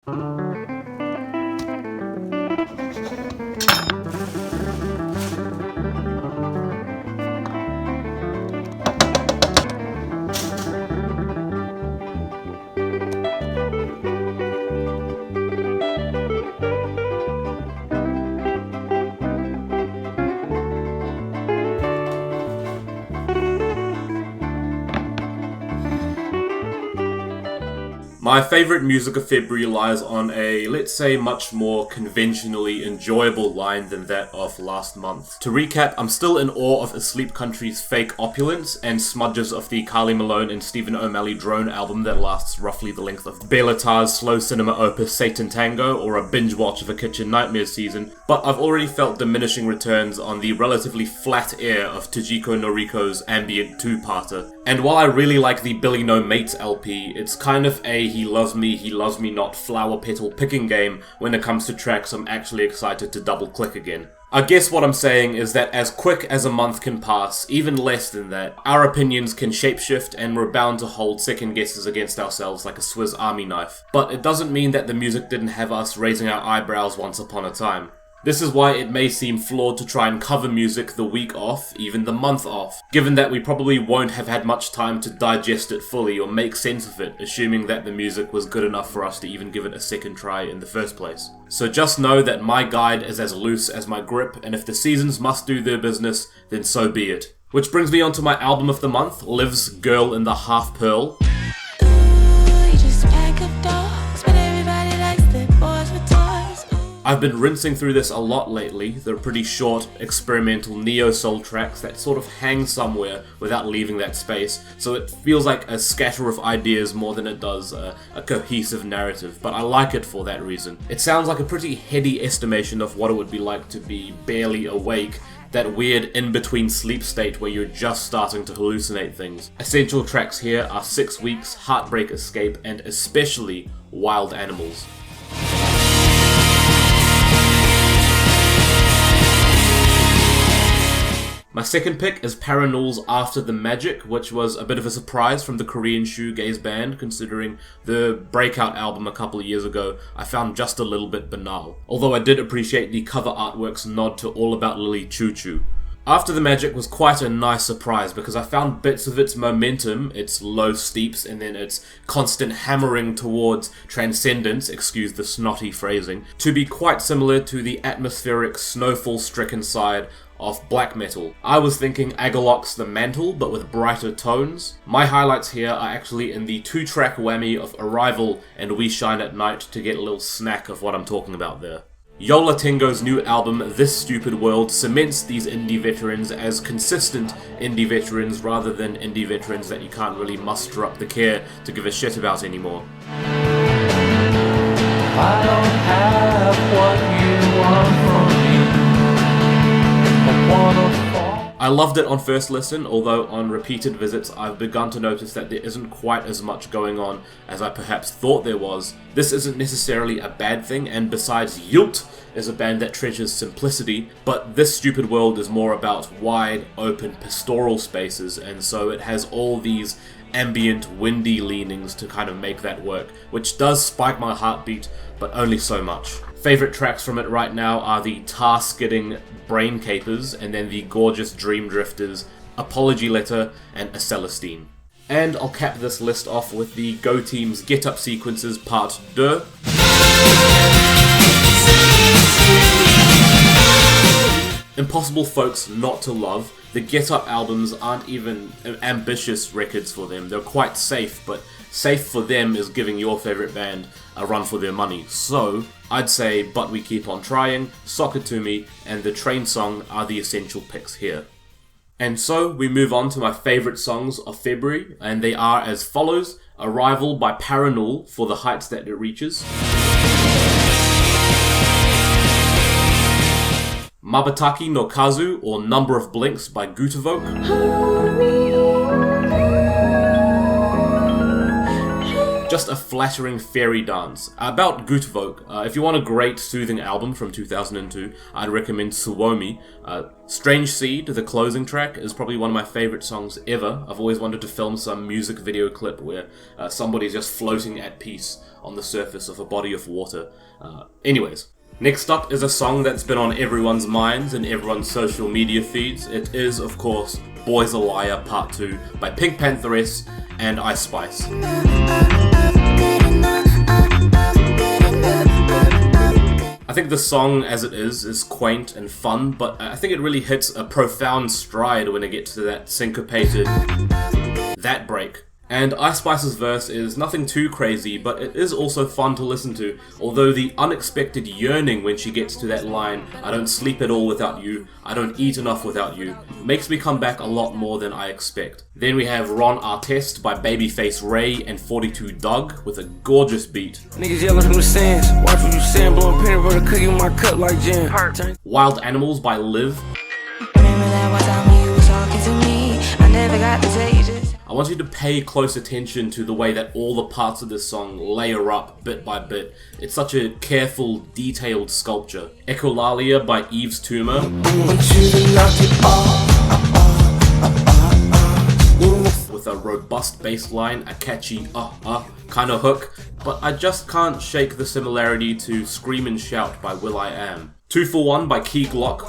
My favourite music of February lies on a, let's say, much more conventionally enjoyable line than that of last month. To recap, I'm still in awe of Asleep Country's fake opulence and smudges of the Kylie Minogue and Stephen O'Malley drone album that lasts roughly the length of Belated's slow cinema opus Sayit Tengo or a binge watch of a Kitchen Nightmares season, but I've already felt diminishing returns on the relatively flat air of Tejiko Noriko's ambient two-parter. And while I really like the Billy No Mates LP, it's kind of a he loves me not flower petal picking game when it comes to tracks I'm actually excited to double click again. I guess what I'm saying is that as quick as a month can pass, even less than that, our opinions can shapeshift and we're bound to hold second guesses against ourselves like a Swiss army knife. But it doesn't mean that the music didn't have us raising our eyebrows once upon a time. This is why it may seem flawed to try and cover music the week off, even the month off, given that we probably won't have had much time to digest it fully or make sense of it, assuming that the music was good enough for us to even give it a second try in the first place. So just know that my guide is as loose as my grip, and if the seasons must do their business, then so be it. Which brings me on to my album of the month, Liv's Girl in the Half Pearl. I've been rinsing through this a lot lately. They're pretty short, experimental neo-soul tracks that sort of hang somewhere without leaving that space, so it feels like a scatter of ideas more than it does a cohesive narrative, but I like it for that reason. It sounds like a pretty heady estimation of what it would be like to be barely awake, that weird in-between sleep state where you're just starting to hallucinate things. Essential tracks here are 6 Weeks, Heartbreak Escape, and especially Wild Animals. My second pick is Parannoul's After the Magic, which was a bit of a surprise from the Korean shoegaze band, considering the Breakout album a couple of years ago I found just a little bit banal, although I did appreciate the cover artwork's nod to All About Lily Choo Choo. After the Magic was quite a nice surprise because I found bits of its momentum, its low steeps, and then its constant hammering towards transcendence, excuse the snotty phrasing, to be quite similar to the atmospheric snowfall-stricken side of black metal. I was thinking Agalock's The Mantle, but with brighter tones. My highlights here are actually in the 2-track whammy of Arrival and We Shine at Night to get a little snack of what I'm talking about there. Yola Tengo's new album, This Stupid World, cements these indie veterans as consistent indie veterans rather than indie veterans that you can't really muster up the care to give a shit about anymore. I don't have what you want from me. I loved it on first listen, although on repeated visits I've begun to notice that there isn't quite as much going on as I perhaps thought there was. This isn't necessarily a bad thing, and besides, Yilt is a band that treasures simplicity, but This Stupid World is more about wide, open, pastoral spaces, and so it has all these ambient, windy leanings to kind of make that work, which does spike my heartbeat, but only so much. Favourite tracks from it right now are the tar-skidding Brain Capers, and then the gorgeous Dream Drifters, Apology Letter, and A Celestine. And I'll cap this list off with the Go Team's Get Up Sequences Part 2. Impossible folks not to love. The Get Up albums aren't even ambitious records for them. They're quite safe, but safe for them is giving your favourite band a run for their money. So, I'd say But We Keep On Trying, Sock It To Me, and the Train Song are the essential picks here. And so, we move on to my favourite songs of February, and they are as follows. Arrival by Parannoul for the heights that it reaches. Mabataki no Kazu, or Number of Blinks by Gutevolk. just a flattering fairy dance. About Gutevolk, if you want a great soothing album from 2002, I'd recommend Suomi. Strange Seed, the closing track, is probably one of my favourite songs ever. I've always wanted to film some music video clip where somebody's just floating at peace on the surface of a body of water. Anyways. Next up is a song that's been on everyone's minds and everyone's social media feeds. It is, of course, Boys a Liar Part 2 by Pinkpantheress and Ice Spice. I think the song as it is quaint and fun, but I think it really hits a profound stride when it gets to that syncopated that break. And Ice Spice's verse is nothing too crazy, but it is also fun to listen to, although the unexpected yearning when she gets to that line, I don't sleep at all without you, I don't eat enough without you, makes me come back a lot more than I expect. Then we have Artest by Babyface Ray and 42 Dugg with a gorgeous beat. Niggas yelling from the stands, watch what you saying, blowing peanut butter cookie in my cup like jam. Wild Animals by Liv. Remember that one time you was talking to me, I never got to tell you just. I want you to pay close attention to the way that all the parts of this song layer up bit by bit. It's such a careful, detailed sculpture. Echolalia by Yves Tumor. With a robust bass line, a catchy kind of hook, but I just can't shake the similarity to Scream and Shout by will.i.am. 2 for 1 by Key Glock.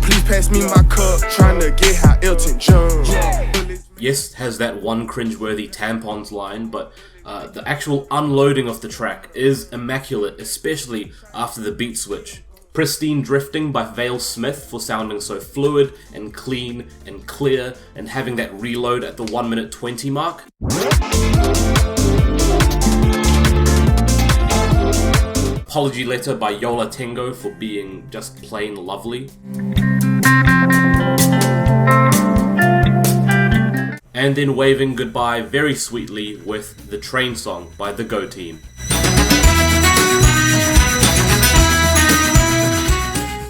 Please pass me my cup, trying to get how Elton John. Yes, has that one cringeworthy tampons line, but the actual unloading of the track is immaculate, especially after the beat switch. Pristine Drifting by Vale-Smith for sounding so fluid and clean and clear and having that reload at the 1 minute 20 mark. Apology Letter by Yola Tengo for being just plain lovely. And then waving goodbye very sweetly with The Train Song by the Go Team.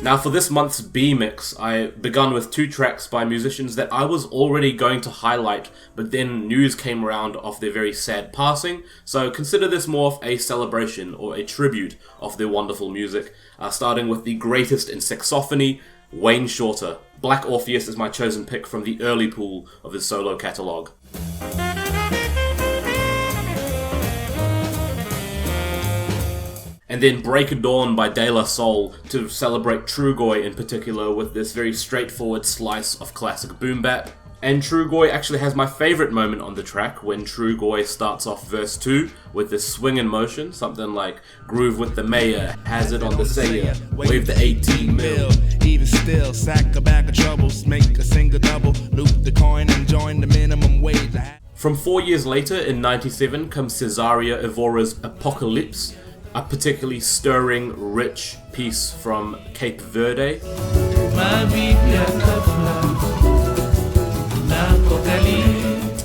Now for this month's B mix, I begun with 2 tracks by musicians that I was already going to highlight, but then news came around of their very sad passing, so consider this more of a celebration or a tribute of their wonderful music, starting with the greatest in saxophony, Wayne Shorter. Black Orpheus is my chosen pick from the early pool of his solo catalogue. And then Breakadawn by De La Soul to celebrate Trugoy in particular with this very straightforward slice of classic boom bap. And Trugoy actually has my favourite moment on the track when Trugoy starts off verse 2 with this swing in motion, something like groove with the mayor, has it on the sayer, wave the 18 mil. Even still, sack a bag of troubles, make a single double, loop the coin and join the minimum wage. From 4 years later, in 97, comes Cesária Évora's Apocalipse, a particularly stirring, rich piece from Cape Verde.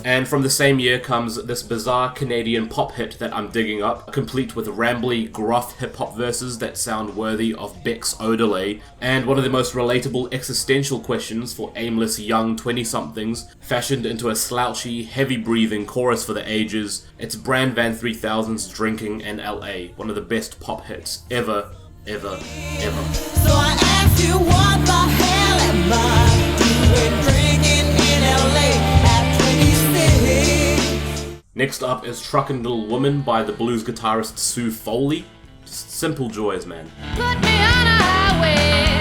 And from the same year comes this bizarre Canadian pop hit that I'm digging up, complete with rambly, gruff hip-hop verses that sound worthy of Beck's Odelay, and one of the most relatable existential questions for aimless young 20-somethings, fashioned into a slouchy, heavy-breathing chorus for the ages. It's Bran Van 3000's Drinking in LA, one of the best pop hits ever, ever, ever. So I asked you, what the hell am I doing drinking in LA? Next up is Truckin' Little Woman by the blues guitarist Sue Foley. Just simple joys, man. Put me on a highway,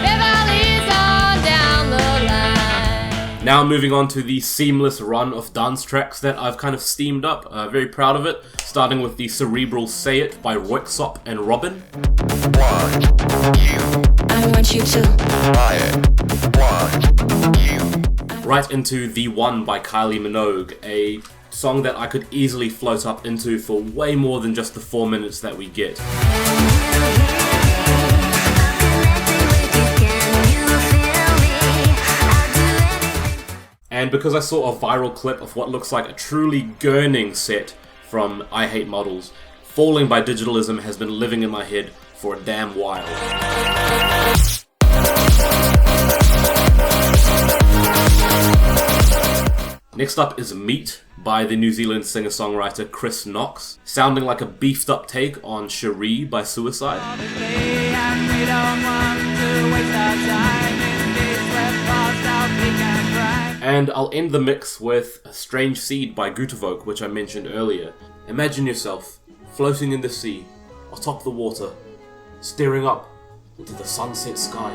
Beverly's on down the line. Now moving on to the seamless run of dance tracks that I've kind of steamed up. Very proud of it. Starting with the cerebral Sayit by Röyksopp and Robyn. I want you to. Right into The One by Kylie Minogue, a song that I could easily float up into for way more than just the 4 minutes that we get. And because I saw a viral clip of what looks like a truly gurning set from I Hate Models, Falling by Digitalism has been living in my head for a damn while. Next up is Meat by the New Zealand singer-songwriter Chris Knox, sounding like a beefed up take on Cherie by Suicide. And I'll end the mix with A Strange Seed by Gutevolk, which I mentioned earlier. Imagine yourself floating in the sea, atop the water, staring up into the sunset sky.